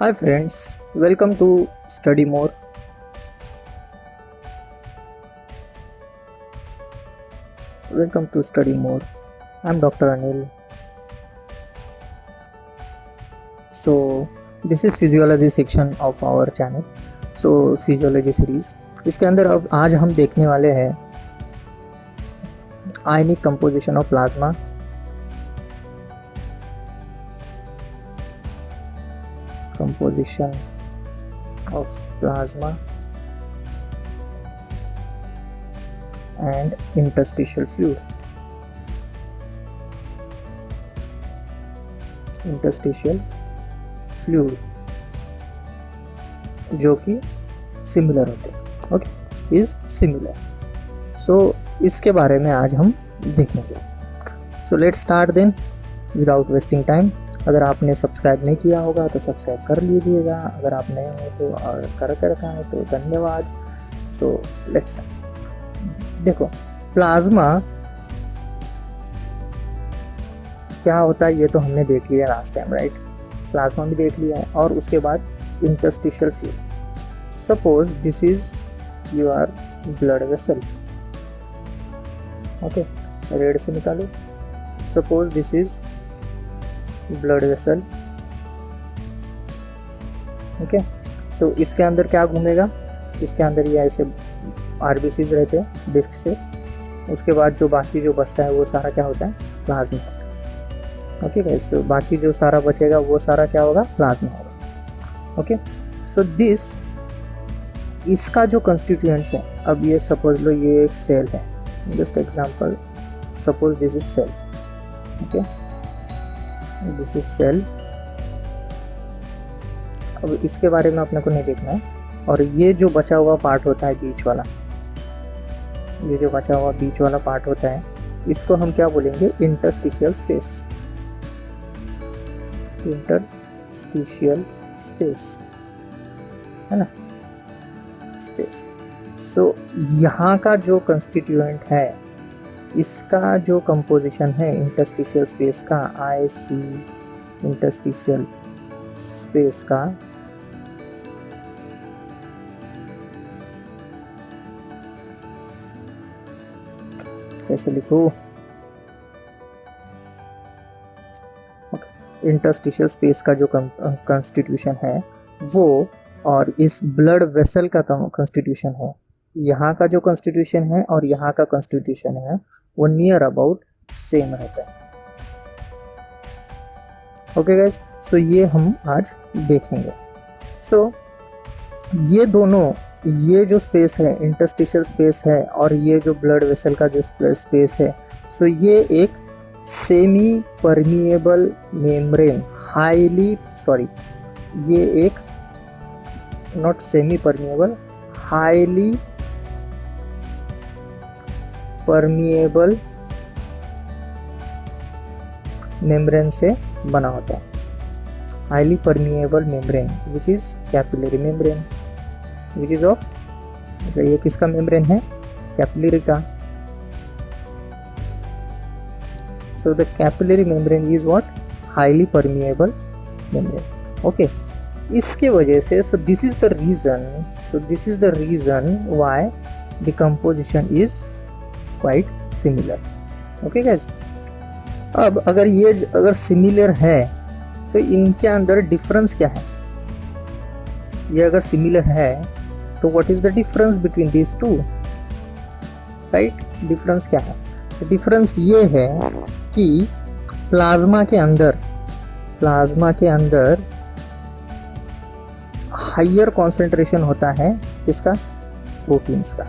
Hi friends, welcome to Study More. Welcome to Study More. I'm Dr. Anil. So this is physiology section of our channel. So physiology series. इसके अंदर अब आज हम देखने वाले हैं ionic composition of plasma, composition of plasma and interstitial fluid. Interstitial fluid जो कि सिमिलर होते हैं, ओके, इज सिमिलर. सो इसके बारे में आज हम देखेंगे. So let's start then without wasting time. अगर आपने सब्सक्राइब नहीं किया होगा तो सब्सक्राइब कर लीजिएगा. अगर आप नए हो तो और कर रखा है तो धन्यवाद. सो लेट्स देखो, प्लाज्मा क्या होता है ये तो हमने देख लिया लास्ट टाइम, राइट? प्लाज्मा भी देख लिया है. और उसके बाद interstitial fluid. Suppose this is your blood vessel, okay, red से निकालो. Suppose this is blood vessel, okay. So इसके अंदर क्या घूमेगा? इसके अंदर ये ऐसे आरबीसीज रहते हैं डिस्क से. उसके बाद जो बाकी जो बचता है वो सारा क्या होता है? प्लाज्मा. ओके गाइस, सो बाकी जो सारा बचेगा वो सारा क्या होगा? प्लाज्मा होगा. ओके, सो दिस इसका जो कंस्टिट्यूएंट्स है, अब ये सपोज लो ये एक सेल है. Just example, suppose this is cell, okay, this is cell. अब इसके बारे में अपने को नहीं देखना है. और ये जो बचा हुआ पार्ट होता है बीच वाला, ये जो बचा हुआ बीच वाला पार्ट होता है, इसको हम क्या बोलेंगे? Interstitial space. इंटरस्टिशियल स्पेस है ना, स्पेस. सो यहाँ का जो कंस्टिट्यूएंट है, इसका जो कंपोजिशन है इंटरस्टिशियल स्पेस का, IC इंटरस्टिशियल स्पेस का, कैसे लिखो? इंटरस्टिशियल स्पेस का जो कंस्टिट्यूशन है वो, और इस ब्लड वेसल का कंस्टिट्यूशन है, यहाँ का जो कंस्टिट्यूशन है और यहाँ का कंस्टिट्यूशन है, वो नियर अबाउट सेम रहता है. ओके गाइस, सो ये हम आज देखेंगे. सो ये दोनों, ये जो स्पेस है इंटरस्टिशियल स्पेस है और ये जो ब्लड वेसल का जो स्पेस है, सो ये एक सेमी परमिएबल मेम्ब्रेन, ये एक not semi permeable, highly permeable membrane से बना होता है. Highly permeable membrane which is capillary membrane, which is of, ये किसका मेम्ब्रेन है? कैपिलरी का. So the capillary membrane is what? Highly permeable membrane. Okay, इसके वजह से this is the reason why the composition is quite similar. Okay guys, अब अगर similar है तो इनके अंदर डिफरेंस क्या है? ये अगर सिमिलर है तो what is the difference between these two, right? Difference क्या है? सो डिफरेंस ये है कि प्लाज्मा के अंदर हायर कॉन्सेंट्रेशन होता है किसका? प्रोटीन्स का.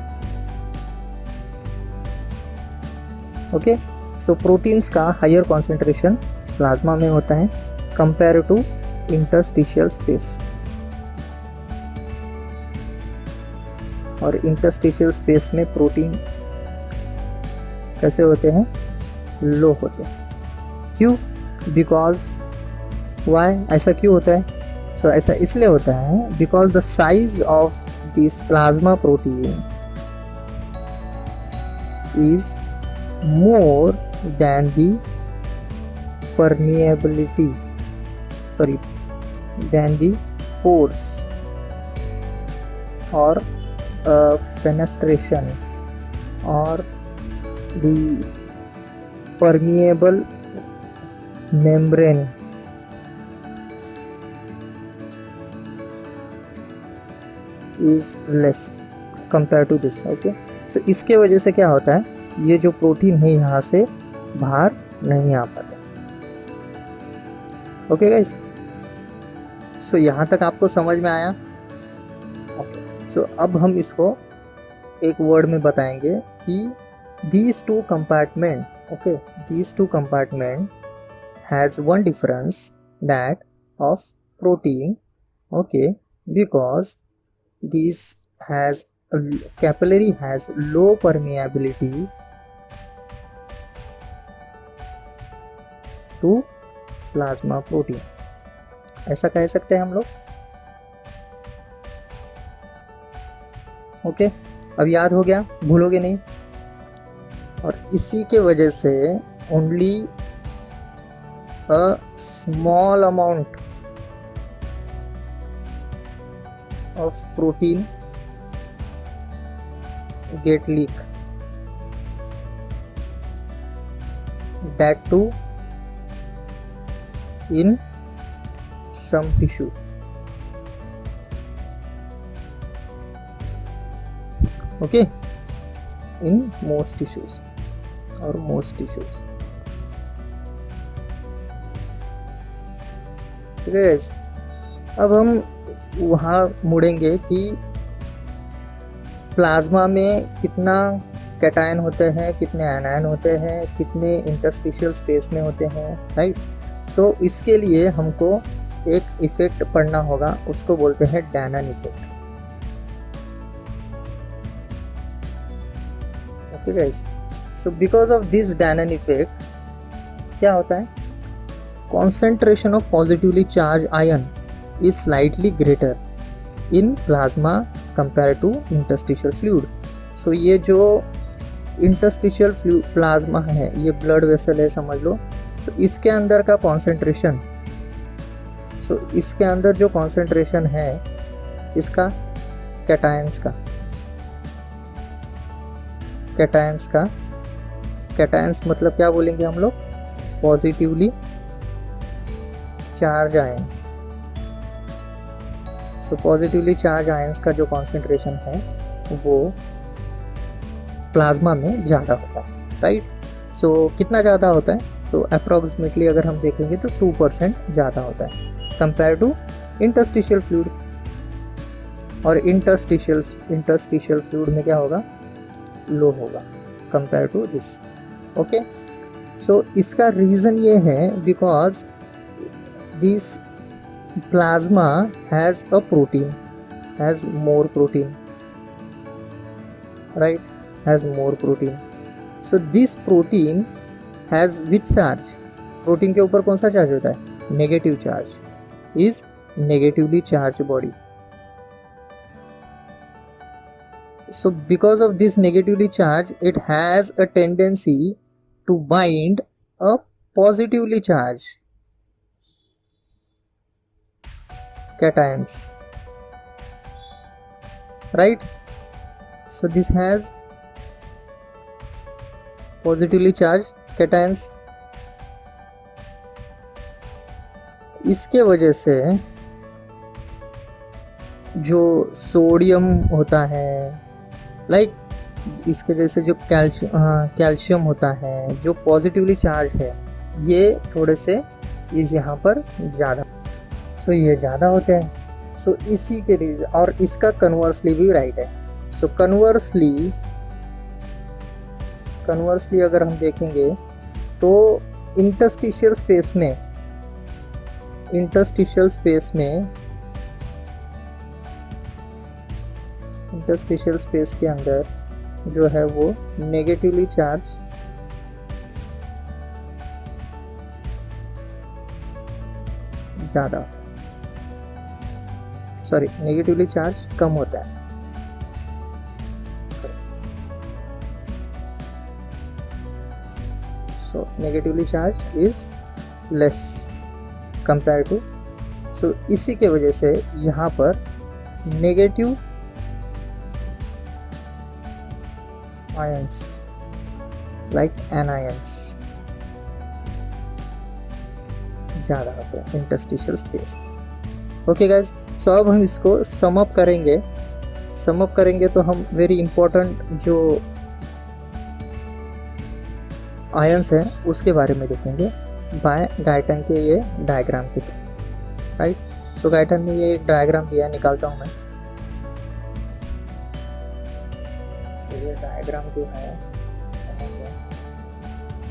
ओके, सो प्रोटीन्स का हायर कॉन्सेंट्रेशन प्लाज्मा में होता है कंपेयर टू इंटरस्टिशियल स्पेस. और इंटरस्टिशियल स्पेस में प्रोटीन कैसे होते हैं? लो होते हैं. क्यों? बिकॉज वाई, ऐसा क्यों होता है? सो ऐसा इसलिए होता है because the size of this plasma protein is more than the permeability, than the pores or fenestration or the permeable membrane is less compared to this. Okay, so इसके वजह से क्या होता है, ये जो प्रोटीन है यहाँ से बाहर नहीं आ पाते. ओके गाइस, सो यहाँ तक आपको समझ में आया. ओके, सो अब हम इसको एक वर्ड में बताएंगे कि these two compartment, okay, these two compartment has one difference, that of protein. Okay, because this has capillary has low permeability to plasma protein, ऐसा कह सकते हैं हम लोग. ओके, अब याद हो गया, भूलोगे नहीं. और इसी के वजह से only a small amount of protein get leak, that to in some tissue. Okay, in most tissues or most tissues. Guys, अब हम वहाँ मुड़ेंगे कि प्लाज्मा में कितना कैटायन होते हैं, कितने एनायन होते हैं, कितने इंटरस्टिशियल स्पेस में होते हैं, राइट. सो इसके लिए हमको एक इफेक्ट पढ़ना होगा, उसको बोलते हैं Donnan effect. Okay guys, so because of this Donnan effect क्या होता है, concentration of positively charge ion is slightly greater in plasma compare to interstitial fluid. So ये जो इंटरस्टिशियल प्लाज्मा है, ये ब्लड वेसल है समझ लो. सो इसके अंदर का कॉन्सेंट्रेशन, सो इसके अंदर जो कॉन्सेंट्रेशन है इसका कैटायंस का, कैटायंस मतलब क्या बोलेंगे हम लोग, पॉजिटिवली चार्ज आयन. सो पॉजिटिवली चार्ज आयंस का जो कॉन्सेंट्रेशन है वो प्लाज्मा में ज़्यादा होता है, राइट. सो कितना ज़्यादा होता है, सो अप्रॉक्सीमेटली अगर हम देखेंगे तो 2% ज़्यादा होता है कंपेयर टू इंटरस्टिशियल फ्लूइड. और इंटरस्टिशियल फ्लूइड में क्या होगा, लो होगा compare to this. Okay, so इसका रीज़न ये है because this plasma has a protein, has more protein, right, has more protein. So this protein has which charge, protein के ऊपर कौन सा चार्ज होता है, negative charge, is negatively charge body. So because of this negatively charge it has a tendency to bind a positively charge cations, right. So this has positively charged cations. इसके वजह से जो सोडियम होता है, like इसके जैसे जो calcium होता है जो पॉजिटिवली चार्ज है, ये थोड़े से इस यहाँ पर ज़्यादा, सो ये ज़्यादा होते हैं. सो इसी के रीजन, और इसका कन्वर्सली भी राइट है. सो कन्वर्सली अगर हम देखेंगे तो इंटरस्टिशियल स्पेस के अंदर जो है वो नेगेटिवली चार्ज ज़्यादा होता है, सॉरी नेगेटिवली चार्ज कम होता है. So negatively charge is less compare to so इसी के वजह से यहाँ पर नेगेटिव आयंस लाइक एनायंस ज़्यादा होते हैं इंटरस्टिशियल स्पेस में। ओके गाइज, सो अब हम इसको सम अप करेंगे तो हम वेरी इंपॉर्टेंट जो आयंस हैं उसके बारे में देखेंगे बाय गाइटन के ये डायग्राम के थ्रू, राइट। सो गाइटन ने ये एक डायग्राम दिया, निकालता हूँ मैं। तो ये डायग्राम जो है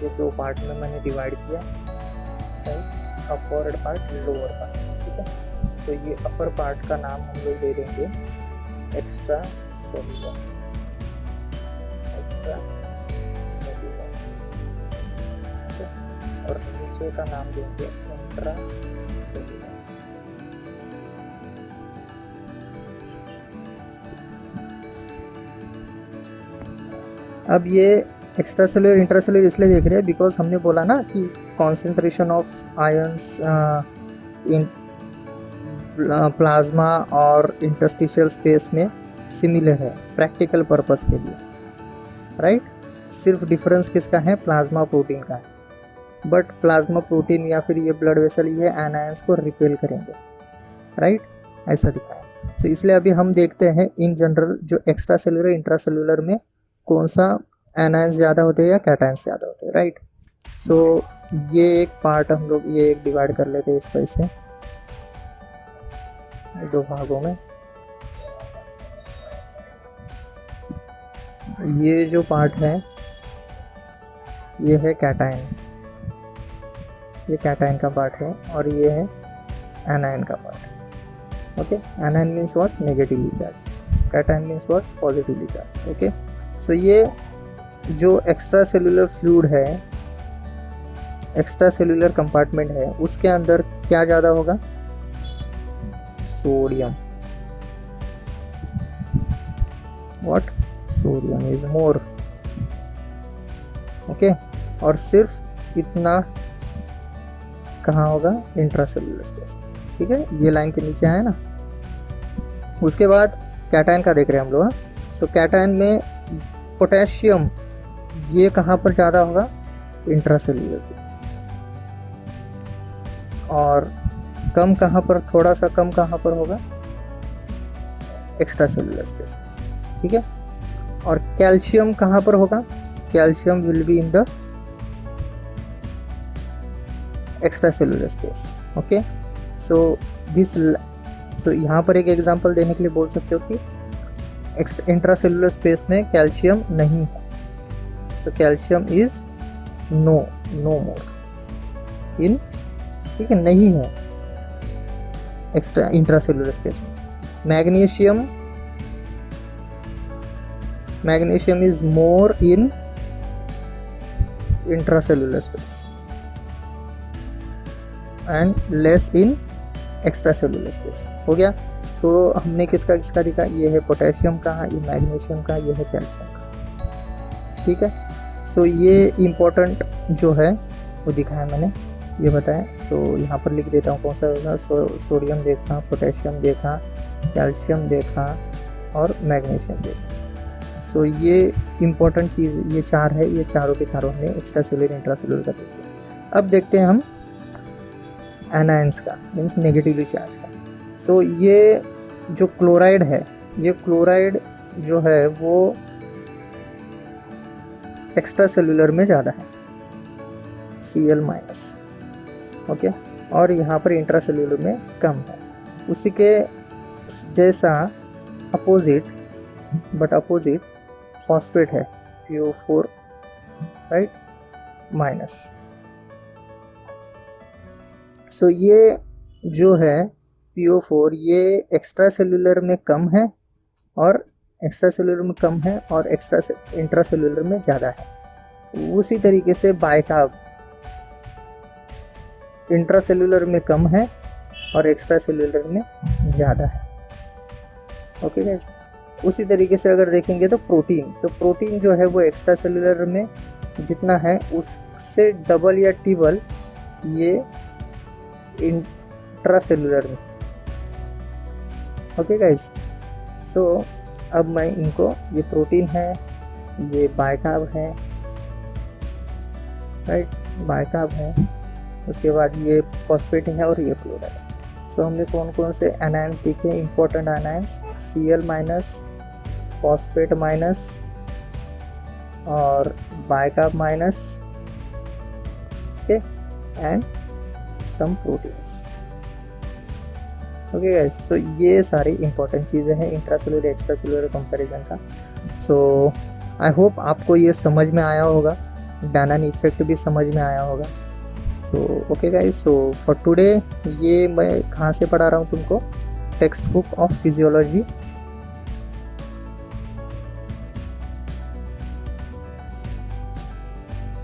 ये दो पार्ट में मैंने डिवाइड किया, right, upper part lower part, ठीक है। सो ये अपर पार्ट का नाम हम लोग दे देंगे एक्स्ट्रा सेलुलर, और नीचे का नाम देंगे इंट्रा सेलुलर। अब ये एक्स्ट्रा सेलुलर इंट्रा सेलुलर इसलिए देख रहे हैं बिकॉज हमने बोला ना कि concentration of ions in plasma और इंटरस्टिशियल स्पेस में सिमिलर है प्रैक्टिकल पर्पस के लिए, राइट। सिर्फ डिफरेंस किसका है, प्लाज्मा प्रोटीन का है। बट प्लाज्मा प्रोटीन या फिर ये ब्लड वेसल ये एनायंस को रिपेल करेंगे, राइट, ऐसा दिखाया। सो इसलिए अभी हम देखते हैं इन जनरल जो एक्स्ट्रा सेलुलर इंट्रा सेलुलर में कौन सा एनायंस ज़्यादा होते हैं या कैटायंस ज़्यादा होते हैं, राइट। सो ये एक पार्ट हम लोग ये एक डिवाइड कर लेते हैं इस पर से दो भागों में। ये जो पार्ट है ये है कैटायन, ये कैटायन का पार्ट है, और ये है एनायन का part. Okay, anion means what, negatively charge, cation means what, positively charge. Okay, so ये जो एक्स्ट्रा सेलुलर फ्लूइड है, एक्स्ट्रा सेलुलर कंपार्टमेंट है, उसके अंदर क्या ज़्यादा होगा, sodium. What, sodium is more. Okay, और सिर्फ इतना कहाँ होगा, इंट्रासेलुलर स्पेस, ठीक है। ये लाइन के नीचे आया ना। उसके बाद कैटायन का देख रहे हैं हम लोग। सो कैटायन में पोटेशियम ये कहाँ पर ज़्यादा होगा, इंट्रासेलुलर पे, और कम कहाँ पर, थोड़ा सा कम कहाँ पर होगा, एक्स्ट्रा सेलुलर स्पेस, ठीक है। और कैल्शियम कहाँ पर होगा, calcium will be in the extra cellular space. Okay, so यहाँ पर एक एग्जांपल देने के लिए बोल सकते हो कि इंट्रा सेलुलर स्पेस में कैल्शियम नहीं है। सो कैल्शियम इज नो मोर इन, ठीक है, नहीं है एक्स्ट्रा इंट्रा सेलुलर स्पेस में। Magnesium is more in intracellular space and less in extra cellular space. हो गया। सो हमने किसका किसका देखा, ये है पोटेशियम का, ये मैग्नीशियम का, ये है कैल्शियम का, ठीक है। सो ये इम्पोर्टेंट जो है वो दिखाया मैंने, ये बताया। सो यहाँ पर लिख देता हूँ कौन सा होगा। सोडियम देखा, पोटेशियम देखा, कैल्शियम देखा और मैग्नीशियम देखा। सो ये इम्पोर्टेंट चीज़ ये चार है, ये चारों के चारों हमने एक्स्ट्रा सेलुलर इंट्रा सेलुलर का देखा। अब देखते हैं हम एनायंस का, मीन्स नेगेटिवली चार्ज का। सो ये जो क्लोराइड है, ये क्लोराइड जो है वो एक्स्ट्रा सेलुलर में ज़्यादा है, Cl-। ओके, और यहाँ पर इंट्रा सेलुलर में कम है। उसी के जैसा अपोजिट, बट अपोजिट फॉस्फेट है, PO4, राइट, माइनस। सो ये जो है PO4 ये एक्स्ट्रा सेलुलर में कम है, और एक्स्ट्रा सेलुलर में कम है, और इंट्रा सेलुलर में ज़्यादा है। उसी तरीके से बाइकार्ब इंट्रा सेलुलर में कम है और एक्स्ट्रा सेलुलर में ज़्यादा है। ओके गाइस, उसी तरीके से अगर देखेंगे तो प्रोटीन जो है वो एक्स्ट्रा सेलुलर में जितना है उससे डबल या ट्रिपल ये इंट्रा सेलुलर में। ओके गाइस, सो अब मैं इनको, ये प्रोटीन है, ये बाइकार्ब है, राइट, बाइकार्ब है, उसके बाद ये फॉस्फेट है और ये क्लोराइड है। सो हमने कौन कौन से एनायंस देखे, important anions, Cl minus, phosphate minus और bicarb minus, okay, and some proteins. Okay guys, so ये सारी इंपॉर्टेंट चीज़ें हैं इंट्रासेलुलर एक्स्ट्रासेलुलर कंपैरिजन का। सो आई होप आपको ये समझ में आया होगा, डानन इफेक्ट भी समझ में आया होगा। So okay guys, so for today ये मैं कहाँ से पढ़ा रहा हूँ तुमको, text book of physiology,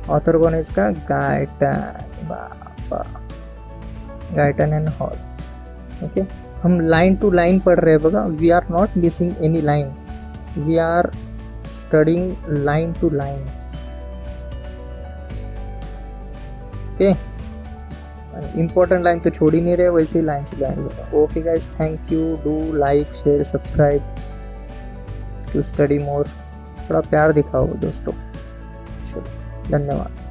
author कौन है इसका, गाइटन एंड हॉल। ओके, हम लाइन टू लाइन पढ़ रहे हैं बघा, we are not missing any line, we are studying line to line. Okay, important line तो छोड़ ही नहीं रहे, वैसे ही लाइन से जाएंगे। Okay guys, thank you, do like share subscribe to study more, थोड़ा प्यार दिखाओ दोस्तों। चलो, धन्यवाद।